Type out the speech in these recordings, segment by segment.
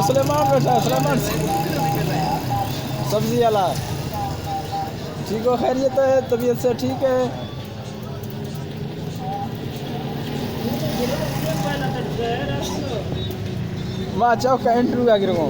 सलेमान बैठा है, सलेमान सब्जी वाला। ठीक हो, खैरियत है, तबीयत से ठीक है? माँ चौक का इंटरव्यू आगे रखो।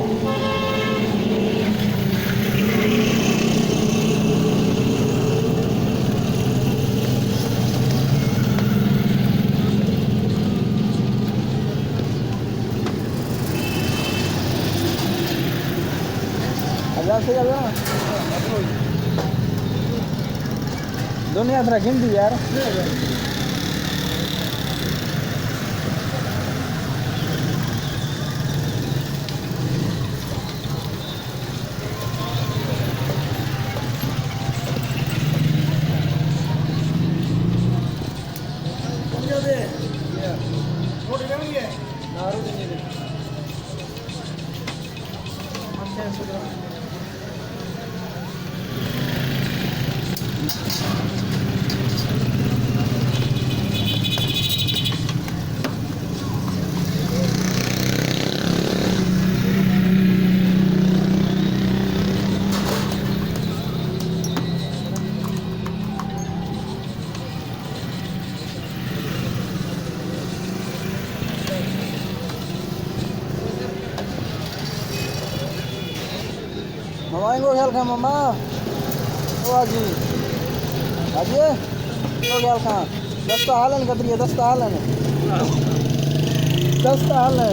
हजार से ज्यादा दुनिया थोड़ा गिनती यार। Mama को ख्याल खा मामा। ओ आजी आजी को ख्याल खा। दस्ता हालन कतरी है, दस्ता हालन दस्ता हालन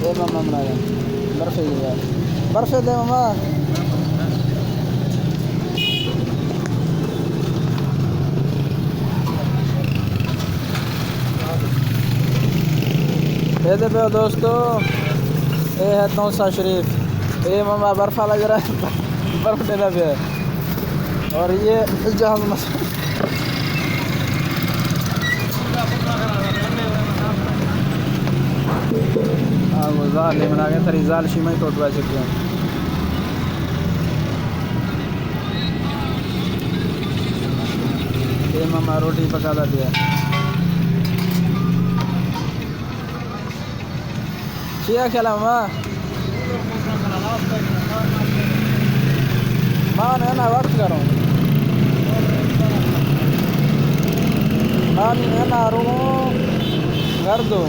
ये मामा बनाया बर्फी है, बर्फी दे मामा। ये देखो दोस्तों, ये है तौसा शरीफ। ये मामा बर्फा लग रहा है, बर्फ देना भी है। और ये जहाज मसाला हाँ वो जाल ले बना के थरी जाल शीमा ही टोटवा सकते हैं। ये मामा रोटी पका दिया। क्या खेला मामा? माँ ने ना वक्त करो माँ ने ना रो कर दो।